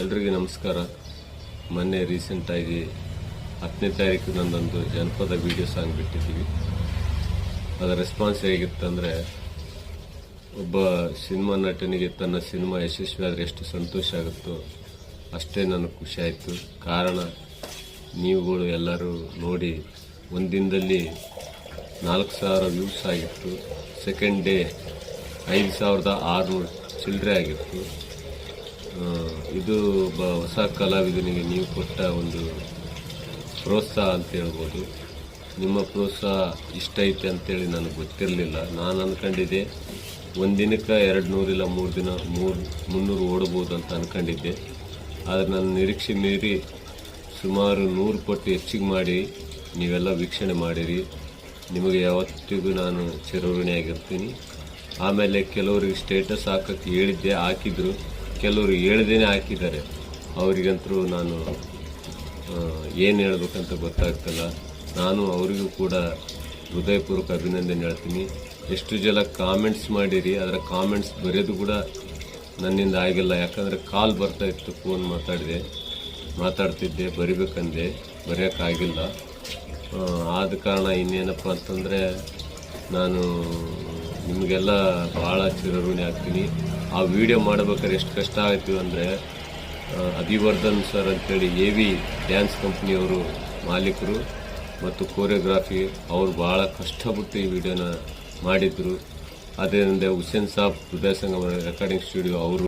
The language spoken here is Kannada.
ಎಲ್ರಿಗೂ ನಮಸ್ಕಾರ. ಮೊನ್ನೆ ರೀಸೆಂಟಾಗಿ 10ನೇ ತಾರೀಕು ನಂದೊಂದು ಜನಪದ ವಿಡಿಯೋ ಸಾಂಗ್ ಬಿಟ್ಟಿದ್ದೀವಿ. ಅದರ ರೆಸ್ಪಾನ್ಸ್ ಹೇಗಿತ್ತಂದರೆ, ಒಬ್ಬ ಸಿನಿಮಾ ನಟನಿಗೆ ತನ್ನ ಸಿನಿಮಾ ಯಶಸ್ವಿ ಆದರೆ ಎಷ್ಟು ಸಂತೋಷ ಆಗುತ್ತೋ ಅಷ್ಟೇ ನನಗೆ ಖುಷಿ ಆಯಿತು. ಕಾರಣ ನೀವುಗಳು ಎಲ್ಲರೂ ನೋಡಿ, ಒಂದಿನದಲ್ಲಿ 4,000 ವ್ಯೂಸ್ ಆಗಿತ್ತು. ಸೆಕೆಂಡ್ ಡೇ 5,600 ಚಿಲ್ಲರೆ ಆಗಿತ್ತು. ಇದು ಒಬ್ಬ ಹೊಸ ಕಲಾವಿದನಿಗೆ ನೀವು ಕೊಟ್ಟ ಒಂದು ಪ್ರೋತ್ಸಾಹ ಅಂತ ಹೇಳ್ಬೋದು. ನಿಮ್ಮ ಪ್ರೋತ್ಸಾಹ ಇಷ್ಟ ಐತೆ ಅಂತೇಳಿ ನನಗೆ ಗೊತ್ತಿರಲಿಲ್ಲ. ನಾನು ಅಂದ್ಕೊಂಡಿದ್ದೆ ಒಂದಿನಕ್ಕೆ 200 ಇಲ್ಲ 300 ಓಡ್ಬೋದು ಅಂತ ಅಂದ್ಕೊಂಡಿದ್ದೆ. ಆದರೆ ನನ್ನ ನಿರೀಕ್ಷೆ ಮೀರಿ ಸುಮಾರು 100 ಪಟ್ಟು ಹೆಚ್ಚಿಗೆ ಮಾಡಿ ನೀವೆಲ್ಲ ವೀಕ್ಷಣೆ ಮಾಡಿರಿ. ನಿಮಗೆ ಯಾವತ್ತಿಗೂ ನಾನು ಚಿರಋಣಿಯಾಗಿರ್ತೀನಿ. ಆಮೇಲೆ ಕೆಲವರಿಗೆ ಸ್ಟೇಟಸ್ ಹಾಕಕ್ಕೆ ಹೇಳಿದ್ದೆ, ಹಾಕಿದ್ರು. ಕೆಲವರು ಹೇಳ್ದೇನೆ ಹಾಕಿದ್ದಾರೆ. ಅವರಿಗಂತರೂ ನಾನು ಏನು ಹೇಳ್ಬೇಕಂತ ಗೊತ್ತಾಗ್ತಲ್ಲ. ನಾನು ಅವರಿಗೂ ಕೂಡ ಹೃದಯಪೂರ್ವಕ ಅಭಿನಂದನೆ ಹೇಳ್ತೀನಿ. ಎಷ್ಟು ಜನ ಕಾಮೆಂಟ್ಸ್ ಮಾಡಿರಿ, ಅದರ ಕಾಮೆಂಟ್ಸ್ ಬರೆಯೋದು ಕೂಡ ನನ್ನಿಂದ ಆಗಿಲ್ಲ. ಯಾಕಂದರೆ ಕಾಲ್ ಬರ್ತಾಯಿತ್ತು, ಫೋನ್ ಮಾತಾಡ್ತಿದ್ದೆ, ಬರಿಬೇಕಂದೆ, ಬರೆಯೋಕ್ಕಾಗಿಲ್ಲ. ಆದ ಕಾರಣ ಇನ್ನೇನಪ್ಪ ಅಂತಂದರೆ, ನಾನು ನಿಮಗೆಲ್ಲ ಭಾಳ ಚಿರಋಣಿ ಆಗ್ತೀನಿ. ಆ ವಿಡಿಯೋ ಮಾಡ್ಬೇಕಾದ್ರೆ ಎಷ್ಟು ಕಷ್ಟ ಆಯಿತು ಅಂದರೆ, ಅಭಿವರ್ಧನ್ ಸರ್ ಅಂತೇಳಿ AV ಡ್ಯಾನ್ಸ್ ಕಂಪ್ನಿಯವರು ಮಾಲೀಕರು ಮತ್ತು ಕೋರಿಯೋಗ್ರಾಫಿ ಅವರು ಭಾಳ ಕಷ್ಟಪಟ್ಟು ಈ ವಿಡಿಯೋನ ಮಾಡಿದರು. ಅದರಿಂದ ಹುಸೇನ್ ಸಾಬ್ ಹೃದಯ ಸಂಗಮ ರೆಕಾರ್ಡಿಂಗ್ ಸ್ಟುಡಿಯೋ ಅವರು